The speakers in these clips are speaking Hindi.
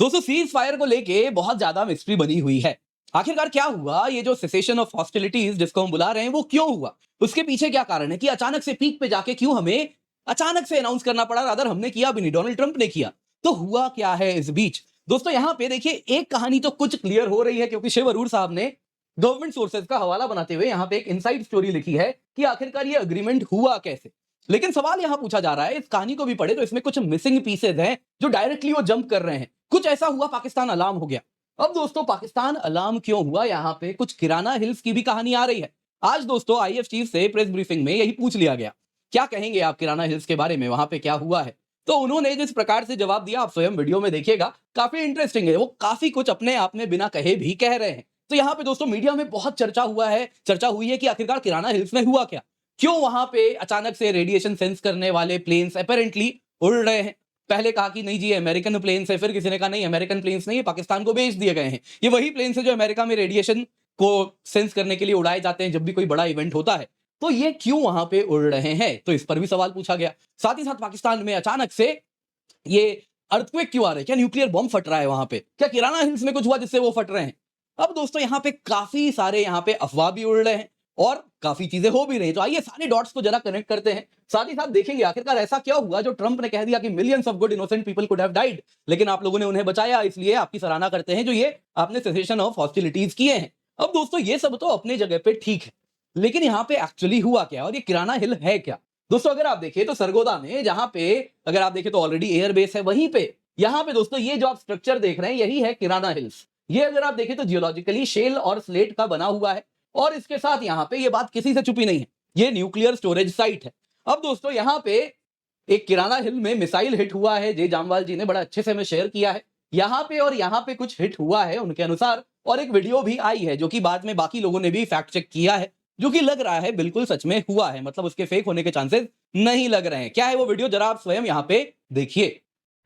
दोस्तों सीज फायर को लेके बहुत ज्यादा मिस्ट्री बनी हुई है। आखिरकार क्या हुआ, ये जो सेसेशन ऑफ हॉस्टिलिटीज जिसको हम बुला रहे हैं वो क्यों हुआ, उसके पीछे क्या कारण है कि अचानक से पीक पे जाके क्यों हमें अचानक से अनाउंस करना पड़ा। रादर हमने किया भी नहीं, डोनाल्ड ट्रंप ने किया। तो हुआ क्या है इस बीच। दोस्तों यहाँ पे देखिए एक कहानी तो कुछ क्लियर हो रही है क्योंकि शिव अरूर साहब ने गवर्नमेंट सोर्सेज का हवाला बनाते हुए यहाँ पे एक इनसाइड स्टोरी लिखी है कि आखिरकार ये अग्रीमेंट हुआ कैसे। लेकिन सवाल यहां पूछा जा रहा है, इस कहानी को भी पढ़े तो इसमें कुछ मिसिंग पीसेज हैं जो डायरेक्टली वो जंप कर रहे हैं। कुछ ऐसा हुआ, पाकिस्तान अलार्म हो गया। अब दोस्तों पाकिस्तान अलार्म क्यों हुआ, यहां पे कुछ किराना हिल्स की भी कहानी आ रही है। आज दोस्तों आईएफ चीफ से प्रेस ब्रीफिंग में यही पूछ लिया गया, क्या कहेंगे आप किराना हिल्स के बारे में, वहां पे क्या हुआ है। तो उन्होंने जिस प्रकार से जवाब दिया आप स्वयं वीडियो में देखिएगा, काफी इंटरेस्टिंग है। वो काफी कुछ अपने आप में बिना कहे भी कह रहे हैं। तो यहाँ पे दोस्तों मीडिया में बहुत चर्चा हुई है कि आखिरकार किराना हिल्स में हुआ क्या, क्यों वहां पे अचानक से रेडिएशन सेंस करने वाले प्लेन्स अपेरेंटली उड़ रहे हैं। पहले कहा कि नहीं जी अमेरिकन प्लेन्स है, फिर किसी ने कहा नहीं अमेरिकन प्लेन्स नहीं, ये पाकिस्तान को भेज दिए गए हैं। ये वही प्लेन्स है जो अमेरिका में रेडिएशन को सेंस करने के लिए उड़ाए जाते हैं जब भी कोई बड़ा इवेंट होता है। तो ये क्यों वहां पे उड़ रहे हैं, तो इस पर भी सवाल पूछा गया। साथ ही साथ पाकिस्तान में अचानक से ये अर्थक्वेक क्यों आ रहे हैं, क्या न्यूक्लियर बॉम्ब फट रहा है वहां पे, क्या किराना हिल्स में कुछ हुआ जिससे वो फट रहे हैं। अब दोस्तों यहाँ पे काफी सारे यहाँ पे अफवाह भी उड़ रहे हैं और काफी चीजें हो भी रही हैं। तो आइए सारे डॉट्स को जरा कनेक्ट करते हैं, साथ ही साथ देखेंगे आखिरकार ऐसा क्या हुआ जो ट्रंप ने कह दिया कि millions of good innocent people could have died, लेकिन आप लोगों ने उन्हें बचाया, इसलिए आपकी सराहना करते हैं जो ये आपने सेसेशन ऑफ हॉस्टिलिटीज किए हैं। अब दोस्तों ये सब तो अपने जगह पे ठीक है, लेकिन यहाँ पे एक्चुअली हुआ क्या और ये किराना हिल है क्या। दोस्तों अगर आप देखें तो सरगोदा में, जहां पे अगर आप देखें तो ऑलरेडी एयरबेस है, वहीं पे यहाँ पे दोस्तों ये जो आप स्ट्रक्चर देख रहे हैं यही है किराना हिल्स। ये अगर आप देखें तो जियोलॉजिकली शेल और स्लेट का बना हुआ है और इसके साथ यहाँ पे ये बात किसी से छुपी नहीं है, ये न्यूक्लियर स्टोरेज साइट है। अब दोस्तों यहाँ पे एक किराना हिल में मिसाइल हिट हुआ है, जय जामवाल जी ने बड़ा अच्छे से हमें शेयर किया है यहाँ पे, और यहाँ पे कुछ हिट हुआ है उनके अनुसार, और एक वीडियो भी आई है जो कि बाद में बाकी लोगों ने भी फैक्ट चेक किया है, जो कि लग रहा है बिल्कुल सच में हुआ है, मतलब उसके फेक होने के चांसेस नहीं लग रहे हैं। क्या है वो वीडियो, जरा आप स्वयं यहाँ पे देखिए।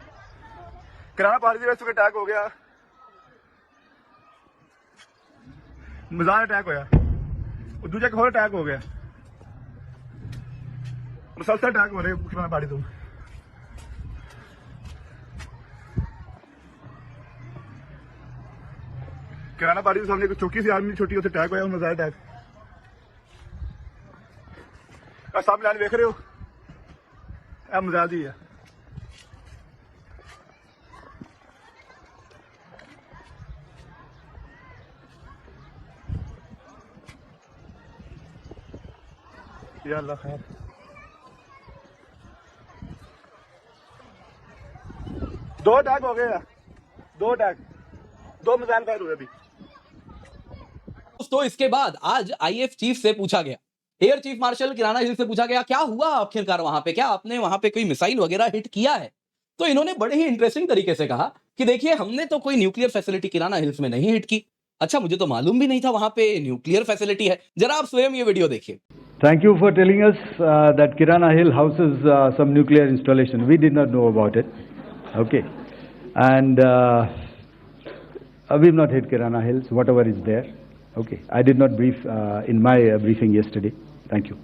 किराना पार्टी में अटैक हो गया, मजार अटैक होया, दूजा एक होर अटैक हो गया, मुसलसल अटैक हो रहे किराना पार्टी तो। किराना पार्टी के सामने एक छोटी सी आर्मी छोटी उसे अटैक होया, मजार अटैक। सामने लाइन देख रहे हो, मजार दी है। या अल्लाह खैर, दो अटैक हो गए, दो मिसाइल फायर हुए अभी। दोस्तों इसके बाद आज आईएफ चीफ से पूछा गया, एयर चीफ मार्शल किराना हिल से पूछा गया क्या हुआ आखिरकार वहां पे, क्या आपने वहां पे कोई मिसाइल वगैरह हिट किया है। तो इन्होंने बड़े ही इंटरेस्टिंग तरीके से कहा कि देखिए हमने तो कोई न्यूक्लियर फैसिलिटी किराना हिल्स में नहीं हिट की। अच्छा, मुझे तो मालूम भी नहीं था वहां पे न्यूक्लियर फैसिलिटी है। जरा आप स्वयं ये वीडियो देखिए। Thank you for telling us that Kirana Hill houses some nuclear installation. We did not know about it. Okay. And we've not hit Kirana Hills, whatever is there. Okay. I did not brief in my briefing yesterday. Thank you.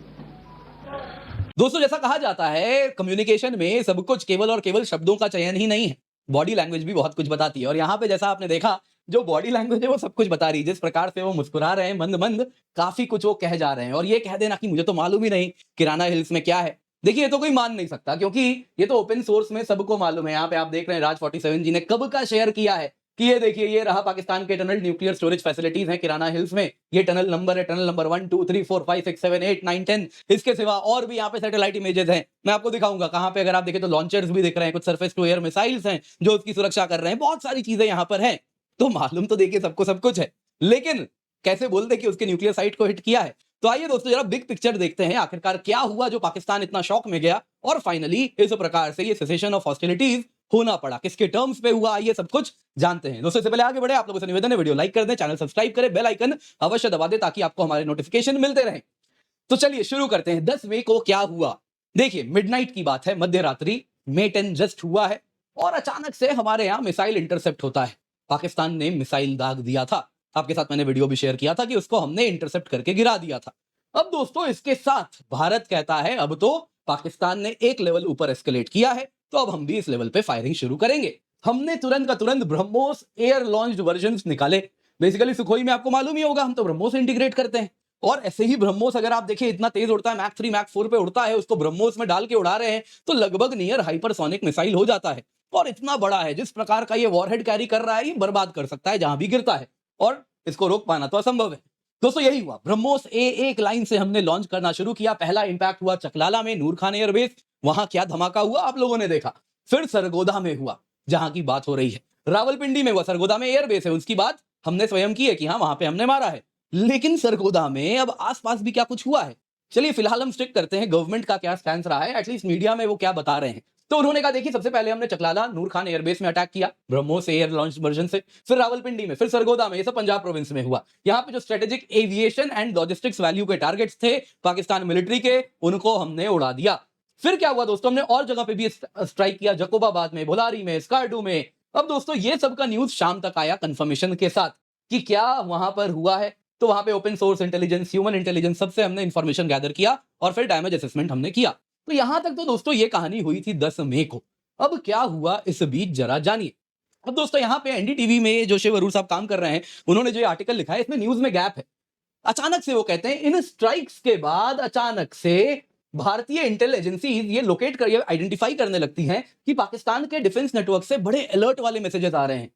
दोस्तों जैसा कहा जाता है कम्युनिकेशन में सब कुछ केवल और केवल शब्दों का चयन ही नहीं है, बॉडी लैंग्वेज भी बहुत कुछ बताती है। और यहाँ पे जैसा आपने देखा जो बॉडी लैंग्वेज है वो सब कुछ बता रही है, जिस प्रकार से वो मुस्कुरा रहे हैं मंद मंद, काफी कुछ वो कह जा रहे हैं। और ये कह देना कि मुझे तो मालूम ही नहीं किराना हिल्स में क्या है, देखिए ये तो कोई मान नहीं सकता क्योंकि ये तो ओपन सोर्स में सबको मालूम है। यहाँ पे आप देख रहे हैं राज 47 जी ने कब का शेयर किया है कि ये देखिए ये रहा पाकिस्तान के टनल न्यूक्लियर स्टोरेज फैसिलिटीज हैं किराना हिल्स में, ये टनल नंबर है, टनल नंबर 1 2 3 4 5 6 7 8 9 10। इसके सिवा और भी यहाँ पे सैटेलाइट इमेजेस हैं, मैं आपको दिखाऊंगा कहाँ पे। अगर आप देखें तो लॉन्चर्स भी दिख रहे हैं, कुछ सरफेस टू एयर मिसाइल्स हैं जो उसकी सुरक्षा कर रहे हैं, बहुत सारी चीजें यहाँ पर हैं। तो मालूम तो देखिए सबको सब कुछ है, लेकिन कैसे बोलते कि उसके न्यूक्लियर साइट को हिट किया है। तो आइए दोस्तों जरा बिग पिक्चर देखते हैं, आखिरकार क्या हुआ जो पाकिस्तान इतना शॉक में गया और फाइनली इस प्रकार से ये सेसेशन ऑफ हॉस्टिलिटीज होना पड़ा, किसके टर्म्स पे हुआ, ये सब कुछ जानते हैं। दोस्तों इससे पहले आगे बढ़े आप लोगों से निवेदन है वीडियो लाइक कर दें, चैनल सब्सक्राइब करें, बेल आइकन अवश्य दबा दें ताकि आपको हमारे नोटिफिकेशन मिलते रहें। तो चलिए शुरू करते हैं। 10 मई को क्या हुआ, देखिए मिडनाइट की बात है, मध्य रात्रि May 10 जस्ट हुआ है और अचानक से हमारे यहाँ मिसाइल इंटरसेप्ट होता है। पाकिस्तान ने मिसाइल दाग दिया था, आपके साथ मैंने वीडियो भी शेयर किया था कि उसको हमने इंटरसेप्ट करके गिरा दिया था। अब दोस्तों इसके साथ भारत कहता है अब तो पाकिस्तान ने एक लेवल ऊपर एस्केलेट किया है, तो अब हम भी इस लेवल पे फायरिंग शुरू करेंगे। हमने तुरंत का तुरंत ब्रह्मोस एयर लॉन्च्ड वर्जन्स निकाले। बेसिकली सुखोई में आपको मालूम ही होगा, हम तो ब्रह्मोस इंटीग्रेट करते हैं। और ऐसे ही ब्रह्मोस अगर आप देखिए इतना तेज उड़ता है, मैक 3 मैक 4 पे उड़ता है, उसको ब्रह्मोस में डाल के उड़ा रहे हैं तो लगभग नियर हाइपरसोनिक मिसाइल हो जाता है। और इतना बड़ा है, जिस प्रकार का ये वॉरहेड कैरी कर रहा है, ये बर्बाद कर सकता है जहां भी गिरता है, और इसको रोक पाना तो असंभव है। दोस्तों यही हुआ, ब्रह्मोस ए एक लाइन से हमने लॉन्च करना शुरू किया। पहला इंपैक्ट हुआ चकलाला में, नूर खान एयरबेस, वहां क्या धमाका हुआ आप लोगों ने देखा। फिर सरगोदा में हुआ, जहां की बात हो रही है, रावलपिंडी में हुआ, सरगोदा में एयरबेस है, उसकी बात हमने स्वयं की है कि हाँ वहां पे हमने मारा है। लेकिन सरगोदा में अब आसपास भी क्या कुछ हुआ है, चलिए फिलहाल हम स्टिक करते हैं गवर्नमेंट का क्या स्टैंड रहा है, एटलीस्ट मीडिया में वो क्या बता रहे हैं। तो उन्होंने कहा देखिए सबसे पहले हमने चकलाला नूर खान एयरबेस में अटैक किया ब्रह्मोस एयर लॉन्च वर्जन से, फिर रावलपिंडी में, फिर सरगोदा में, ये सब पंजाब प्रोविंस में हुआ। यहाँ पे जो strategic aviation and logistics value के टारगेट्स थे पाकिस्तान मिलिट्री के, उनको हमने उड़ा दिया। फिर क्या हुआ दोस्तों, हमने और जगह पे भी स्ट्राइक किया, जकोबाबाद में, भोलारी में, स्कार्डू में। अब दोस्तों ये सब का न्यूज शाम तक आया कंफर्मेशन के साथ कि क्या वहां पर हुआ है। तो वहां पे open source intelligence, human intelligence, सबसे हमने इंफॉर्मेशन गैदर किया और फिर डैमेज असेसमेंट हमने किया। तो यहां तक तो दोस्तों ये कहानी हुई थी 10 मई को। अब क्या हुआ इस बीच जरा जानिए। अब दोस्तों यहाँ पे एनडीटीवी में जो शिव अरूर साहब काम कर रहे हैं, उन्होंने जो आर्टिकल लिखा है इसमें न्यूज में गैप है। अचानक से वो कहते हैं इन स्ट्राइक्स के बाद अचानक से भारतीय इंटेलिजेंसीज ये लोकेट कर, ये आइडेंटिफाई करने लगती हैं कि पाकिस्तान के डिफेंस नेटवर्क से बड़े अलर्ट वाले मैसेजेस आ रहे हैं।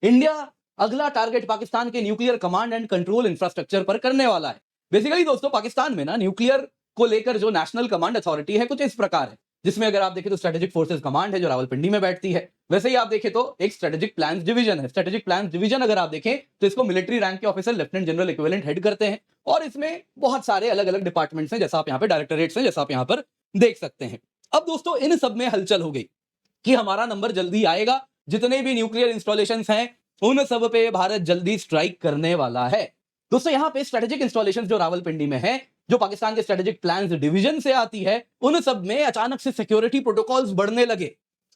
इंडिया अगला टारगेट पाकिस्तान के nuclear command and control infrastructure पर करने वाला है। बेसिकली दोस्तों पाकिस्तान में ना न्यूक्लियर को लेकर जो नेशनल कमांड अथॉरिटी है कुछ इस प्रकार है, जिसमें अगर आप देखें तो स्ट्रेटेजिक फोर्सेस कमांड है जो रावलपिंडी में बैठती है। वैसे ही आप देखें तो एक स्ट्रेटेजिक प्लान्स डिवीजन है। स्ट्रेटेजिक प्लान्स डिवीजन अगर आप देखें तो इसको मिलिट्री रैंक के officer lieutenant general equivalent head करते हैं, और इसमें बहुत सारे अलग अलग डिपार्टमेंट्स हैं, जैसा आप यहाँ पे डायरेक्टरेट्स हैं, जैसा आप यहाँ पर देख सकते हैं। अब दोस्तों इन सब में हलचल हो गई कि हमारा नंबर जल्दी आएगा, जितने भी न्यूक्लियर इंस्टॉलेशंस हैं उन सब पे भारत जल्दी स्ट्राइक करने वाला है। दोस्तों यहाँ पे स्ट्रेटेजिक इंस्टॉलेशंस जो रावलपिंडी में है, जो पाकिस्तान के स्ट्रेटेजिक प्लान्स डिवीजन से आती है, उन सब में अचानक से सिक्योरिटी प्रोटोकॉल्स बढ़ने लगे।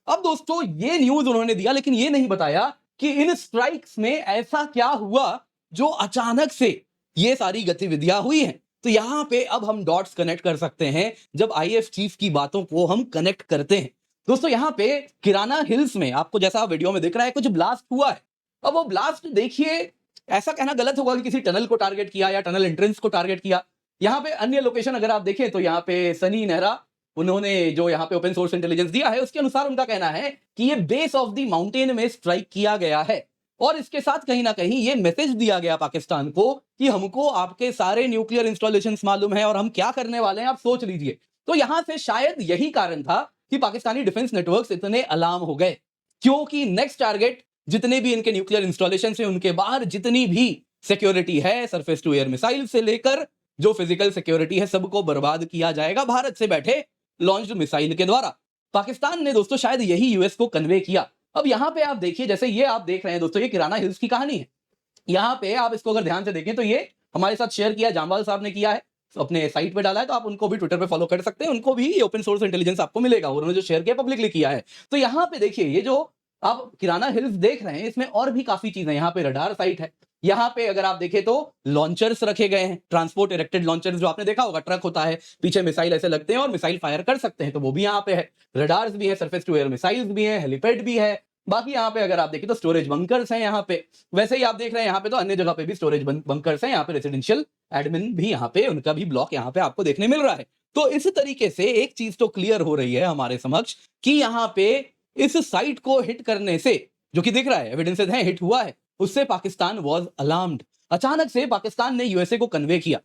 अब दोस्तों ये न्यूज उन्होंने दिया, लेकिन ये नहीं बताया कि इन स्ट्राइक्स में ऐसा क्या हुआ जो अचानक से ये सारी गतिविधियां हुई हैं। तो यहां पे अब हम डॉट्स कनेक्ट कर सकते हैं जब आईएएफ चीफ की बातों को हम कनेक्ट करते हैं। दोस्तों यहां पे किराना हिल्स में आपको जैसा वीडियो में दिख रहा है कुछ ब्लास्ट हुआ है। अब वो ब्लास्ट देखिए, ऐसा कहना गलत होगा कि किसी टनल को टारगेट किया या टनल एंट्रेंस को टारगेट किया। यहाँ पे अन्य लोकेशन अगर आप देखें तो यहाँ पे सनी नेहरा, उन्होंने जो यहाँ पे ओपन सोर्स इंटेलिजेंस दिया है उसके अनुसार उनका कहना है कि ये बेस ऑफ द माउंटेन में स्ट्राइक किया गया है, और इसके साथ कहीं ना कहीं ये मैसेज दिया गया पाकिस्तान को कि हमको आपके सारे न्यूक्लियर इंस्टॉलेशंस मालूम है और हम क्या करने वाले हैं आप सोच लीजिए। तो यहां से शायद यही कारण था कि पाकिस्तानी डिफेंस नेटवर्क्स इतने अलार्म हो गए, क्योंकि नेक्स्ट टारगेट जितने भी इनके न्यूक्लियर इंस्टॉलेशन है उनके बाहर जितनी भी सिक्योरिटी है, सरफेस टू एयर मिसाइल से लेकर जो फिजिकल सिक्योरिटी है, सबको बर्बाद किया जाएगा भारत से बैठे लॉन्च्ड मिसाइल के द्वारा। पाकिस्तान ने दोस्तों शायद यही यूएस को कन्वे किया। अब यहां पे आप देखिए, जैसे ये आप देख रहे हैं दोस्तों, ये किराना हिल्स की कहानी है। यहां पे आप इसको अगर ध्यान से देखें तो ये हमारे साथ शेयर किया, जामवाल साहब ने किया है, अपने साइट पे डाला है, तो आप उनको भी ट्विटर पे फॉलो कर सकते हैं, उनको भी ओपन सोर्स इंटेलिजेंस आपको मिलेगा, उन्होंने जो शेयर किया पब्लिकली किया है। तो यहां पे देखिए ये जो आप किराना हिल्स देख रहे हैं इसमें और भी काफी चीजें, यहाँ पे रडार साइट है, यहाँ पे अगर आप देखें तो लॉन्चर्स रखे गए हैं, ट्रांसपोर्ट इरेक्टेड लॉन्चर्स, जो आपने देखा होगा ट्रक होता है, पीछे मिसाइल ऐसे लगते हैं और मिसाइल फायर कर सकते हैं, तो वो भी यहाँ पे है। रडार्स भी है, सरफेस टू एयर मिसाइल्स भी है, हेलीपैड भी है। बाकी यहाँ पे अगर आप देखें तो स्टोरेज बंकर्स हैं यहाँ पे। वैसे ही आप देख रहे हैं यहाँ पे तो अन्य जगह पे भी स्टोरेज बंकर्स हैं, यहाँ पे रेसिडेंशियल एडमिन भी यहाँ पे, उनका भी ब्लॉक यहाँ पे आपको देखने मिल रहा है। तो इस तरीके से एक चीज तो क्लियर हो रही है हमारे समक्ष कि यहाँ पे इस साइट को हिट करने से, जो कि दिख रहा है एविडेंसेस हैं हिट हुआ है, उससे पाकिस्तान वाज अलार्म्ड। अचानक से पाकिस्तान ने यूएसए को कन्वे किया,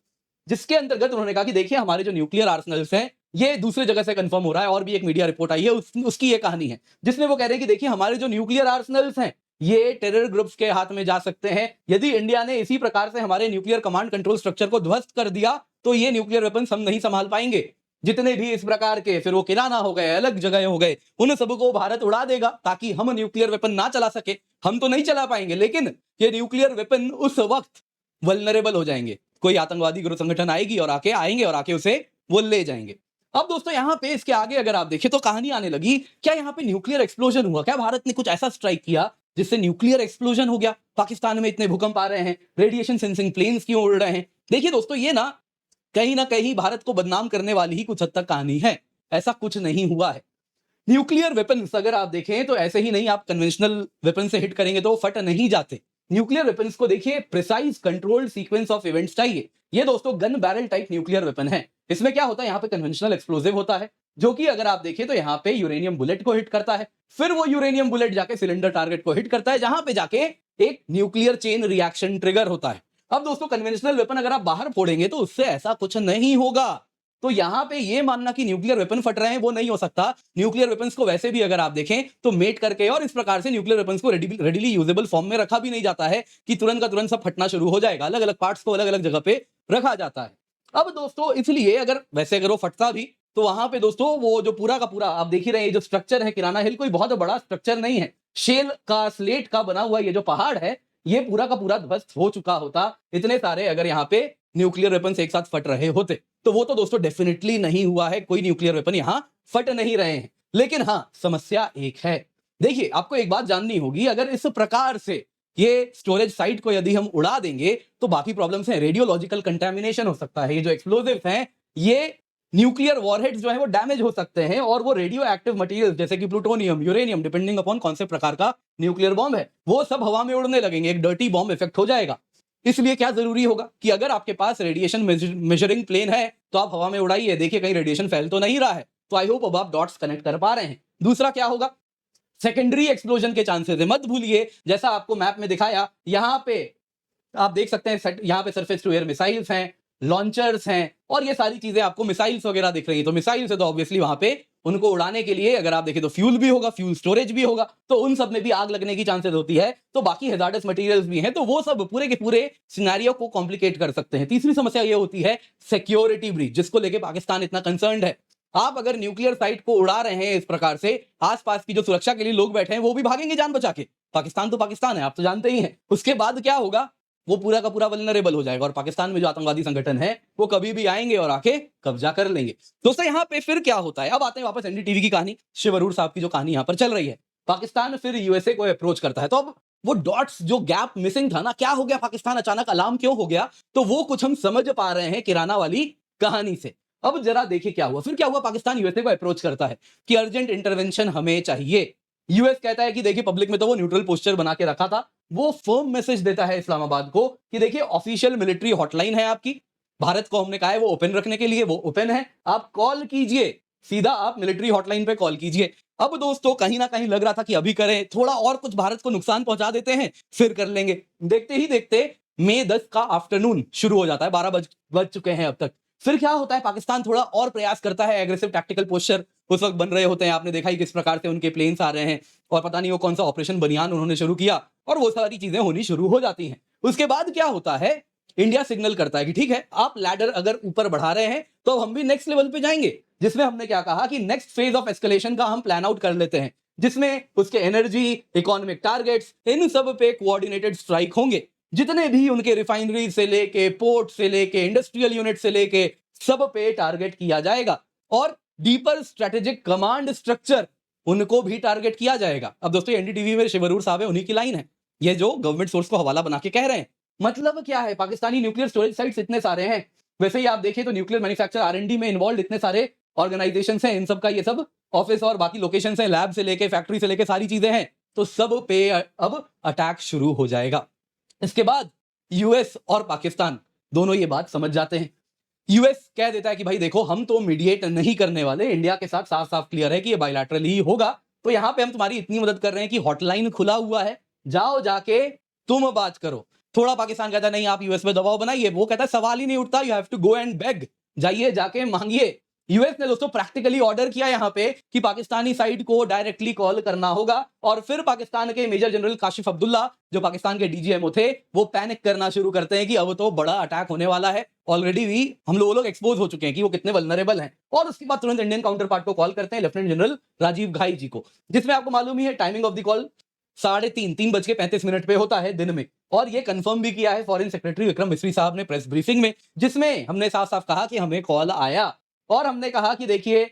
जिसके अंतर्गत उन्होंने कहा कि देखिए हमारे जो न्यूक्लियर आर्सनल्स हैं ये दूसरे जगह से कंफर्म हो रहा है, और भी एक मीडिया रिपोर्ट आई है उसकी ये कहानी है, जिसमें वो कह रहे हैं कि देखिए हमारे जो न्यूक्लियर आर्सनल्स हैं ये टेरर ग्रुप्स के हाथ में जा सकते हैं। यदि इंडिया ने इसी प्रकार से हमारे न्यूक्लियर कमांड कंट्रोल स्ट्रक्चर को ध्वस्त कर दिया तो ये न्यूक्लियर वेपन्स हम नहीं संभाल पाएंगे। जितने भी इस प्रकार के, फिर वो किराना हो गए, अलग जगह हो गए, उन सबको भारत उड़ा देगा ताकि हम न्यूक्लियर वेपन ना चला सके। हम तो नहीं चला पाएंगे, लेकिन ये न्यूक्लियर वेपन उस वक्त वल्नरेबल हो जाएंगे, कोई आतंकवादी ग्रुप संगठन आएंगे और आके उसे वो ले जाएंगे। अब दोस्तों यहाँ पे इसके आगे अगर आप देखें तो कहानी आने लगी, क्या यहाँ पे न्यूक्लियर एक्सप्लोजन हुआ, क्या भारत ने कुछ ऐसा स्ट्राइक किया जिससे न्यूक्लियर एक्सप्लोजन हो गया, पाकिस्तान में इतने भूकंप आ रहे हैं, रेडिएशन सेंसिंग प्लेन्स क्यों उड़ रहे हैं। देखिए दोस्तों ये ना कहीं भारत को बदनाम करने वाली ही कुछ हद तक कहानी है, ऐसा कुछ नहीं हुआ है। न्यूक्लियर वेपन्स अगर आप देखें तो ऐसे ही नहीं आप कन्वेंशनल वेपन से हिट करेंगे तो फट नहीं जाते। न्यूक्लियर वेपन्स को देखिए precise controlled sequence of events चाहिए। ये दोस्तों gun barrel type nuclear weapon है। इसमें क्या होता है, यहाँ पे कन्वेंशनल एक्सप्लोसिव होता है जो कि अगर आप देखें तो यहाँ पे यूरेनियम बुलेट को हिट करता है, फिर वो यूरेनियम बुलेट जाके सिलेंडर टारगेट को हिट करता है जहां पे जाके एक न्यूक्लियर चेन रिएक्शन ट्रिगर होता है। अब दोस्तों कन्वेंशनल वेपन अगर आप बाहर फोड़ेंगे तो उससे ऐसा कुछ नहीं होगा। तो यहां पे ये मानना कि न्यूक्लियर वेपन फट रहे हैं वो नहीं हो सकता। न्यूक्लियर वेपन्स को वैसे भी अगर आप देखें तो मेट करके और इस प्रकार से न्यूक्लियर वेपन्स को रेडिली यूजेबल फॉर्म में रखा भी नहीं जाता है कि तुरंत का तुरंत सब फटना शुरू हो जाएगा। अलग अलग पार्ट्स को अलग अलग जगह पे रखा जाता है। अब दोस्तों इसलिए अगर वो फटता भी तो वहां पे दोस्तों वो जो पूरा का पूरा आप देख ही रहे हैं, जो स्ट्रक्चर है किराना हिल कोई बहुत बड़ा स्ट्रक्चर नहीं है। शेल का स्लेट का बना हुआ ये जो पहाड़ है ये पूरा का पूरा ध्वस्त हो चुका होता इतने सारे अगर यहाँ पे न्यूक्लियर वेपन एक साथ फट रहे होते। तो वो तो दोस्तों डेफिनेटली नहीं हुआ है, कोई न्यूक्लियर वेपन यहां फट नहीं रहे हैं। लेकिन हां समस्या एक है, देखिए आपको एक बात जाननी होगी, अगर इस प्रकार से ये स्टोरेज साइट को यदि हम उड़ा देंगे तो बाकी प्रॉब्लम्स हैं। रेडियोलॉजिकल कंटेमिनेशन हो सकता है, ये जो एक्सप्लोजिव्स हैं ये न्यूक्लियर वॉरहेड्स जो है वो डैमेज हो सकते हैं और वो रेडियो एक्टिव मटेरियल जैसे कि प्लूटोनियम, यूरेनियम, डिपेंडिंग अपॉन कौन से प्रकार का न्यूक्लियर बॉम्ब है, वो सब हवा में उड़ने लगेंगे, एक डर्टी बॉम्ब इफेक्ट हो जाएगा। इसलिए क्या जरूरी होगा कि अगर आपके पास रेडिएशन मेजरिंग प्लेन है तो आप हवा में उड़ाइए, देखिए कहीं रेडिएशन फैल तो नहीं रहा है। तो आई होप अब आप डॉट्स कनेक्ट कर पा रहे हैं। दूसरा क्या होगा, सेकेंडरी एक्सप्लोजन के चांसेस है। मत भूलिए जैसा आपको मैप में दिखाया, यहां पे आप देख सकते हैं यहां पे सरफेस टू एयर मिसाइल्स हैं, लॉन्चर्स हैं और ये सारी चीजें आपको मिसाइल्स वगैरह दिख रही है। तो मिसाइल्स है तो ऑब्वियसली वहां पे उनको उड़ाने के लिए अगर आप देखें तो फ्यूल भी होगा, फ्यूल स्टोरेज भी होगा, तो उन सब में भी आग लगने की चांसेस होती है। तो बाकी हैजार्डस मटेरियल्स भी हैं, तो वो सब पूरे के पूरे सिनेरियो को कॉम्प्लिकेट कर सकते हैं। तीसरी समस्या ये होती है सिक्योरिटी ब्रीच, जिसको लेके पाकिस्तान इतना कंसर्न्ड है। आप अगर न्यूक्लियर साइट को उड़ा रहे हैं इस प्रकार से, आसपास की जो सुरक्षा के लिए लोग बैठे हैं वो भी भागेंगे जान बचा के। पाकिस्तान तो पाकिस्तान है, आप तो जानते ही हैं। उसके बाद क्या होगा, वो पूरा का पूरा वल्नरेबल हो जाएगा और पाकिस्तान में जो आतंकवादी संगठन है वो कभी भी आएंगे और आके कब्जा कर लेंगे। दोस्तों यहाँ पे फिर क्या होता है, अब आते हैं वापस एनडीटीवी की कहानी, शिव अरूर साहब की जो कहानी यहाँ पर चल रही है। पाकिस्तान फिर यूएसए को अप्रोच करता है। तो अब वो डॉट्स जो गैप मिसिंग था ना, क्या हो गया पाकिस्तान अचानक अलार्म क्यों हो गया, तो वो कुछ हम समझ पा रहे हैं किराना वाली कहानी से। अब जरा देखिए क्या हुआ, फिर क्या हुआ, पाकिस्तान यूएसए को अप्रोच करता है कि अर्जेंट इंटरवेंशन हमें चाहिए। यूएस कहता है कि देखिए पब्लिक में तो वो न्यूट्रल पोस्चर बना के रखा था, वो फर्म मैसेज देता है इस्लामाबाद को कि देखिए ऑफिशियल मिलिट्री हॉटलाइन है आपकी, भारत को हमने कहा है वो ओपन रखने के लिए, वो ओपन है, आप कॉल कीजिए, सीधा आप मिलिट्री हॉटलाइन पे कॉल कीजिए। अब दोस्तों कहीं ना कहीं लग रहा था कि अभी करें, थोड़ा और कुछ भारत को नुकसान पहुंचा देते हैं फिर कर लेंगे। देखते ही देखते मई 10 का आफ्टरनून शुरू हो जाता है, 12 बज चुके हैं अब तक। फिर क्या होता है, पाकिस्तान थोड़ा और प्रयास करता है, एग्रेसिव टैक्टिकल पोस्चर उस वक्त बन रहे होते हैं, आपने देखा ही किस प्रकार से उनके प्लेन्स आ रहे हैं और पता नहीं वो कौन सा ऑपरेशन बनियान उन्होंने शुरू किया और वो सारी चीजें होनी शुरू हो जाती हैं। उसके बाद क्या होता है, इंडिया सिग्नल करता है कि ठीक है आप लैडर अगर ऊपर बढ़ा रहे हैं तो हम भी नेक्स्ट लेवल पे जाएंगे, जिसमें हमने क्या कहा कि नेक्स्ट फेज ऑफ एस्केलेशन का हम प्लान आउट कर लेते हैं, जिसमें उसके एनर्जी, इकोनॉमिक टारगेट्स, इन सब पे कोऑर्डिनेटेड स्ट्राइक होंगे। जितने भी उनके रिफाइनरी से लेके, पोर्ट से लेके, इंडस्ट्रियल यूनिट से लेके, सब पे टारगेट किया जाएगा और डीपर स्ट्रेटेजिक कमांड स्ट्रक्चर उनको भी टारगेट किया जाएगा। अब दोस्तों एनडीटीवी में शिव अरूर साहब है, उन्हीं की लाइन है, ये जो गवर्नमेंट सोर्स को हवाला बना के कह रहे हैं। मतलब क्या है, पाकिस्तानी न्यूक्लियर स्टोरेज साइट्स इतने सारे हैं, वैसे ही आप देखें तो न्यूक्लियर मैन्युफैक्चर आरएनडी में इन्वॉल्व इतने सारे ऑर्गेनाइजेशंस हैं, इन सब का ये सब ऑफिस और बाकी लोकेशंस हैं, लैब से लेके फैक्ट्री से लेके सारी चीजें हैं, तो सब पे अब अटैक शुरू हो जाएगा। इसके बाद यूएस और पाकिस्तान दोनों ये बात समझ जाते हैं। यूएस कह देता है कि भाई देखो हम तो मीडिएट नहीं करने वाले, इंडिया के साथ साफ साफ क्लियर है कि ये बायलैटरल ही होगा, तो यहां पे हम तुम्हारी इतनी मदद कर रहे हैं कि हॉटलाइन खुला हुआ है, जाओ जाके तुम बात करो। थोड़ा पाकिस्तान कहता है नहीं आप यूएस पे दबाव बनाइए, वो कहता है सवाल ही नहीं उठता, you have to go and beg, जाइए जाके मांगिए। यूएस ने दोस्तों प्रैक्टिकली ऑर्डर किया यहां पे कि पाकिस्तानी साइड को डायरेक्टली कॉल करना होगा और फिर पाकिस्तान के मेजर जनरल काशिफ अब्दुल्ला जो पाकिस्तान के डीजीएमओ थे वो पैनिक करना शुरू करते हैं कि अब तो बड़ा अटैक होने वाला है, ऑलरेडी भी हम लोग एक्सपोज हो चुके हैं कि वो कितने वल्नरेबल हैं। और उसके बाद तुरंत इंडियन काउंटर पार्ट को कॉल करते हैं, लेफ्टिनेंट जनरल राजीव घाई जी को, जिसमें आपको मालूम ही है टाइमिंग ऑफ द कॉल 3:35 पे होता है दिन में, और ये कंफर्म भी किया है फॉरेन सेक्रेटरी विक्रम मिस्री साहब ने प्रेस ब्रीफिंग में, जिसमें हमने साफ साफ कहा कि हमें कॉल आया और हमने कहा कि देखिए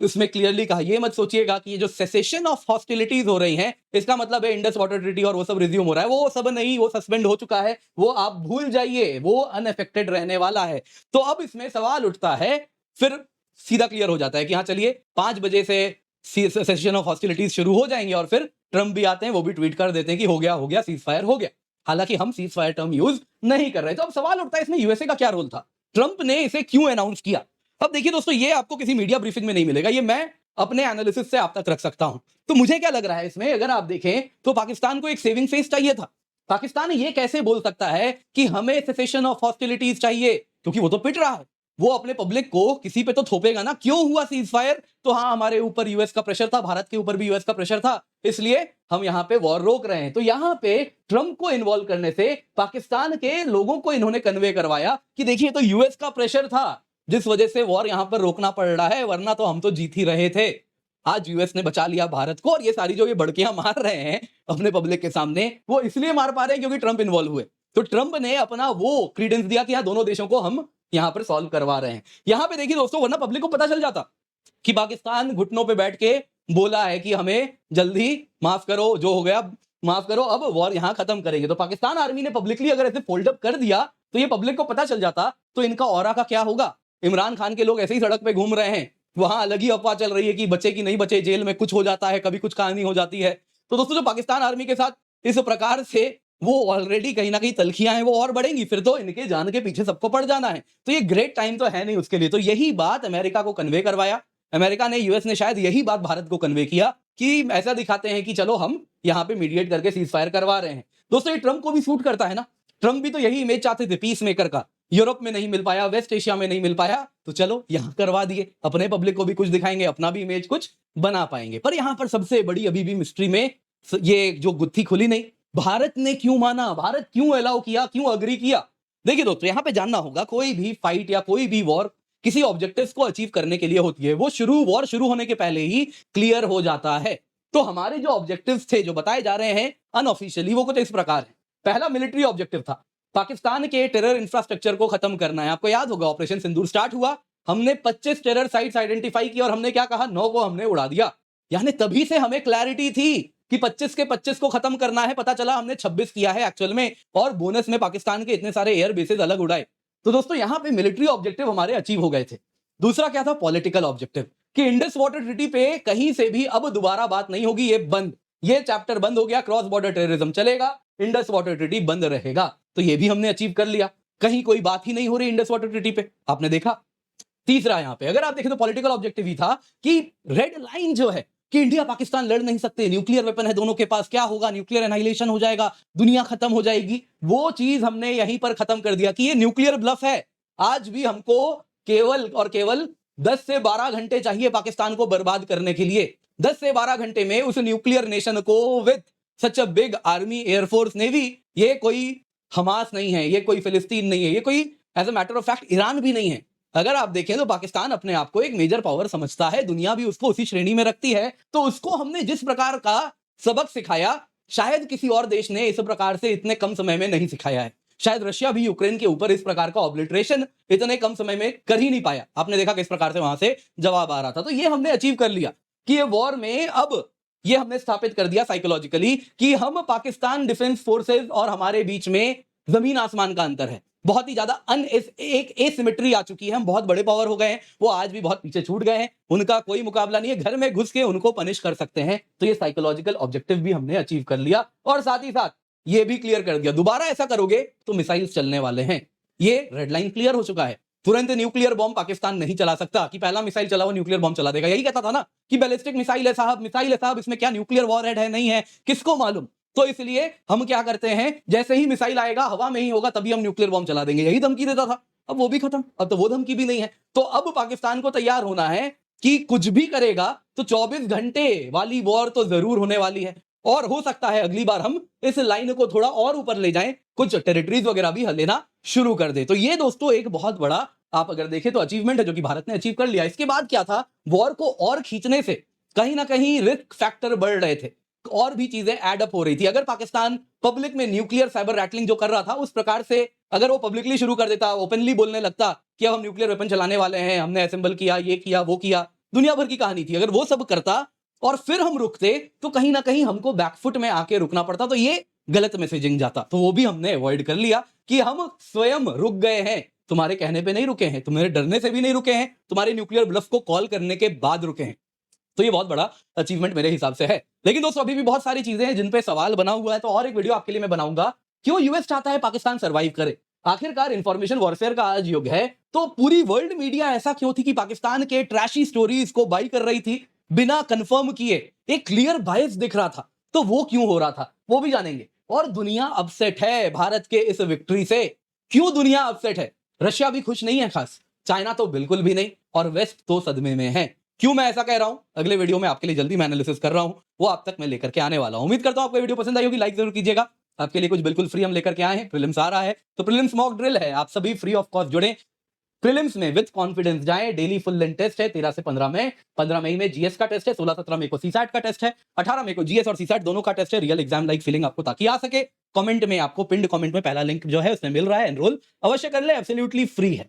उसमें क्लियरली कहा, ये मत सोचिएगा कि ये जो सेसेशन ऑफ हॉस्टिलिटीज हो रही हैं इसका मतलब है इंडस वाटर ट्रीटी और वो सब रिज्यूम हो रहा है, वो सब नहीं, वो सस्पेंड हो चुका है, वो आप भूल जाइए, वो अनअफेक्टेड रहने वाला है। तो अब इसमें सवाल उठता है, फिर सीधा क्लियर हो जाता है कि हाँ चलिए 5 बजे से सेशन ऑफ हॉस्टिलिटीज शुरू हो जाएंगे और फिर ट्रम्प भी आते हैं, वो भी ट्वीट कर देते हैं कि हो गया सीज फायर हो गया। हालांकि हम सीज फायर टर्म यूज नहीं कर रहे। तो अब सवाल उठता है इसमें यूएसए का क्या रोल था, ट्रंप ने इसे क्यों अनाउंस किया। अब देखिए दोस्तों, ये आपको किसी मीडिया ब्रीफिंग में नहीं मिलेगा, ये मैं अपने एनालिसिस से आप तक रख सकता हूं। तो मुझे क्या लग रहा है इसमें, अगर आप देखें तो पाकिस्तान को एक सेविंग फेस चाहिए था। पाकिस्तान ये कैसे बोल सकता है कि हमें सेसेशन ऑफ हॉस्टिलिटीज चाहिए, क्योंकि वो तो पिट रहा है, वो अपने पब्लिक को किसी पे तो थोपेगा ना, क्यों हुआ सीज फायर, तो हाँ हमारे ऊपर यूएस का प्रेशर था, भारत के ऊपर भी यूएस का प्रेशर था, इसलिए हम यहां पे वॉर रोक रहे हैं। तो यहां पे ट्रंप को इन्वॉल्व करने से पाकिस्तान के लोगों को इन्होंने कन्वे करवाया कि देखिए तो यूएस का प्रेशर था जिस वजह से वॉर यहां पर रोकना पड़ रहा है, वरना तो हम तो जीत ही रहे थे। आज यूएस ने बचा लिया भारत को, और ये सारी जो ये बड़कियां मार रहे हैं अपने पब्लिक के सामने, वो इसलिए मार पा रहे हैं क्योंकि ट्रंप इन्वॉल्व हुए। तो ट्रंप ने अपना वो क्रीडेंस दिया कि हाँ दोनों देशों को हम यहां पर सॉल्व करवा रहे हैं। यहां पे देखिए दोस्तों, वरना पब्लिक को पता चल जाता कि पाकिस्तान घुटनों पे बैठ के बोला है कि हमें जल्दी माफ करो, जो हो गया माफ करो, अब वॉर यहां खत्म करेंगे। तो पाकिस्तान आर्मी ने पब्लिकली अगर ऐसे फोल्ड अप कर दिया तो ये पब्लिक को पता चल जाता, तो इनका ऑरा का क्या होगा। इमरान खान के लोग ऐसे ही सड़क पे घूम रहे हैं, वहां अलग ही अफवाह चल रही है कि बचे कि नहीं बचे, जेल में कुछ हो जाता है, कभी कुछ कहानी हो जाती है। तो दोस्तों, जो पाकिस्तान आर्मी के साथ इस प्रकार से वो ऑलरेडी कहीं ना कहीं तलखियां हैं, वो और बढ़ेंगी, फिर तो इनके जान के पीछे सबको पड़ जाना है। तो ये ग्रेट टाइम तो है नहीं उसके लिए। तो यही बात अमेरिका को कन्वे करवाया, अमेरिका ने, यूएस ने शायद यही बात भारत को कन्वे किया कि ऐसा दिखाते हैं कि चलो हम यहां पे मीडिएट करके सीज फायर करवा रहे हैं। दोस्तों, ये ट्रंप को भी सूट करता है ना, ट्रंप भी तो यही इमेज चाहते थे पीस मेकर का। यूरोप में नहीं मिल पाया, वेस्ट एशिया में नहीं मिल पाया, तो चलो यहां करवा दिए, अपने पब्लिक को भी कुछ दिखाएंगे, अपना भी इमेज कुछ बना पाएंगे। पर यहां पर सबसे बड़ी अभी भी मिस्ट्री में ये जो गुत्थी खुली नहीं, भारत ने क्यों माना, भारत क्यों अलाउ किया, क्यों अग्री किया। देखिए दोस्तों, यहां पे जानना होगा, कोई भी फाइट या कोई भी वॉर किसी ऑब्जेक्टिव्स को अचीव करने के लिए होती है, वो वॉर शुरू होने के पहले ही क्लियर हो जाता है। तो हमारे जो ऑब्जेक्टिव्स थे, जो बताए जा रहे हैं अनऑफिशियली, वो कुछ इस प्रकार है। पहला मिलिट्री ऑब्जेक्टिव था, पाकिस्तान के टेरर इंफ्रास्ट्रक्चर को खत्म करना है। आपको याद होगा, ऑपरेशन सिंदूर स्टार्ट हुआ, हमने 25 टेरर साइट्स आइडेंटिफाई की और हमने क्या कहा, 9 को हमने उड़ा दिया। यानी तभी से हमें क्लैरिटी थी कि 25 के 25 को खत्म करना है, पता चला हमने 26 किया है एक्चुअल में, और बोनस में पाकिस्तान के इतने सारे एयर बेसेस अलग उड़ाए। तो दोस्तों, यहां पे मिलिट्री ऑब्जेक्टिव हमारे अचीव हो गए थे। दूसरा क्या था, पॉलिटिकल ऑब्जेक्टिव, कि इंडस वाटर ट्रीटी पे कहीं से भी अब दोबारा बात नहीं होगी, ये बंद, ये चैप्टर बंद हो गया, क्रॉस बॉर्डर टेररिज्म चलेगा, इंडस वाटर ट्रीटी बंद रहेगा। तो ये भी हमने अचीव कर लिया, कहीं कोई बात ही नहीं हो रही इंडस वाटर ट्रीटी पे, आपने देखा। तीसरा, यहां पे अगर आप देखें तो पॉलिटिकल ऑब्जेक्टिव ही था कि रेड लाइन जो है, कि इंडिया पाकिस्तान लड़ नहीं सकते, न्यूक्लियर वेपन है दोनों के पास, क्या होगा, न्यूक्लियर एनाहिलेशन हो जाएगा, दुनिया खत्म हो जाएगी। वो चीज हमने यहीं पर खत्म कर दिया कि ये न्यूक्लियर ब्लफ है। आज भी हमको केवल और केवल 10 से 12 घंटे चाहिए पाकिस्तान को बर्बाद करने के लिए। 10 से 12 घंटे में उस न्यूक्लियर नेशन को with such a big army, air force, navy, ये कोई हमास नहीं है, ये कोई फिलिस्तीन नहीं है, ये कोई as a matter of fact Iran भी नहीं है। अगर आप देखें तो पाकिस्तान अपने आप को एक मेजर पावर समझता है, दुनिया भी उसको उसी श्रेणी में रखती है। तो उसको हमने जिस प्रकार का सबक सिखाया, शायद किसी और देश ने इस प्रकार से इतने कम समय में नहीं सिखाया है। शायद रशिया भी यूक्रेन के ऊपर इस प्रकार का ऑब्लिटरेशन इतने कम समय में कर ही नहीं पाया। आपने देखा किस प्रकार से वहां से जवाब आ रहा था। तो ये हमने अचीव कर लिया कि ये वॉर में अब ये हमने स्थापित कर दिया साइकोलॉजिकली कि हम पाकिस्तान डिफेंस फोर्सेस और हमारे बीच में जमीन आसमान का अंतर है। बहुत ही ज्यादा एक एसिमेट्री आ चुकी है, हम बहुत बड़े पावर हो गए हैं, वो आज भी बहुत पीछे छूट गए हैं, उनका कोई मुकाबला नहीं है, घर में घुस के उनको पनिश कर सकते हैं। तो ये साइकोलॉजिकल ऑब्जेक्टिव भी हमने अचीव कर लिया, और साथ ही साथ ये भी क्लियर कर दिया, दोबारा ऐसा करोगे तो मिसाइल्स चलने वाले हैं। ये रेड लाइन क्लियर हो चुका है, तुरंत न्यूक्लियर बॉम्ब पाकिस्तान नहीं चला सकता कि पहला मिसाइल चला वो न्यूक्लियर बॉम्ब चला देगा। यही कहता था ना कि बैलिस्टिक मिसाइल है साहब, मिसाइल है साहब, इसमें क्या न्यूक्लियर वॉरहेड है नहीं है, किसको मालूम। तो इसलिए हम क्या करते हैं, जैसे ही मिसाइल आएगा हवा में ही होगा, तभी हम न्यूक्लियर बॉम्ब चला देंगे, यही धमकी देता था। अब वो भी खत्म, अब तो वो धमकी भी नहीं है। तो अब पाकिस्तान को तैयार होना है कि कुछ भी करेगा तो 24 घंटे वाली वॉर तो जरूर होने वाली है, और हो सकता है अगली बार हम इस लाइन को थोड़ा और ऊपर ले जाएं, कुछ टेरिटरीज वगैरह भी लेना शुरू कर दे। तो ये दोस्तों एक बहुत बड़ा, आप अगर देखें तो अचीवमेंट है जो कि भारत ने अचीव कर लिया। इसके बाद क्या था, वॉर को और खींचने से कहीं ना कहीं रिस्क फैक्टर बढ़ रहे थे, और भी चीजें एड अप हो रही थी। अगर पाकिस्तान पब्लिक में न्यूक्लियर साइबर रैटलिंग जो कर रहा था, उस प्रकार से अगर वो पब्लिकली शुरू कर देता, ओपनली बोलने लगता कि अब हम न्यूक्लियर वेपन चलाने वाले हैं, हमने असेंबल किया, ये किया, वो किया, दुनिया भर की कहानी थी, अगर वो सब करता और फिर हम रुकते तो कहीं ना कहीं हमको बैकफुट में आके रुकना पड़ता, तो ये गलत मैसेजिंग जाता। तो वो भी हमने अवॉइड कर लिया कि हम स्वयं रुक गए हैं, तुम्हारे कहने पे नहीं रुके हैं, तुम्हारे डरने से भी नहीं रुके हैं, तुम्हारे न्यूक्लियर ब्लफ को कॉल करने के बाद रुके हैं। तो ये बहुत बड़ा अचीवमेंट मेरे हिसाब से है। लेकिन दोस्तों अभी भी बहुत सारी चीजें हैं जिन पे सवाल बना हुआ है, तो और एक वीडियो आपके लिए मैं बनाऊंगा, क्यों यूएस चाहता है पाकिस्तान सर्वाइव करे। आखिरकार इंफॉर्मेशन वॉरफेयर का आज युग है, तो पूरी वर्ल्ड मीडिया ऐसा क्यों थी कि पाकिस्तान के ट्रैशी स्टोरीज को बाई कर रही थी बिना कंफर्म किए। एक क्लियर बायस दिख रहा था, तो वो क्यों हो रहा था वो भी जानेंगे। और दुनिया अपसेट है भारत के इस विक्ट्री से। क्यों दुनिया अपसेट है? रशिया भी खुश नहीं है खास, चाइना तो बिल्कुल भी नहीं, और वेस्ट तो सदमे में है। क्यों मैं ऐसा कह रहा हूं, अगले वीडियो में आपके लिए जल्दी मैं एनालिसिस कर रहा हूं, वो आप तक मैं लेकर के आने वाला हूं। उम्मीद करता हूं आपको वीडियो पसंद आई होगी, लाइक जरूर कीजिएगा। आपके लिए कुछ बिल्कुल फ्री हम लेकर के आए हैं, प्रीलिम्स आ रहा है, तो प्रीलिम्स मॉक ड्रिल है, आप सभी फ्री ऑफ कॉस्ट जुड़े, प्रीलिम्स में विद कॉन्फिडेंस जाएं। डेली फुल लेंथ टेस्ट है 13 से 15 मई। 15 मई में जीएस का टेस्ट है, 16-17 मई को सीसैट का टेस्ट है, 18 मई को जीएस और सीसैट दोनों का टेस्ट है। रियल एग्जाम लाइक फीलिंग आपको ताकि आ सके। कमेंट में आपको पिंड कमेंट में पहला लिंक जो है उसमें मिल रहा है, एनरोल अवश्य कर ले, एब्सोल्युटली फ्री है।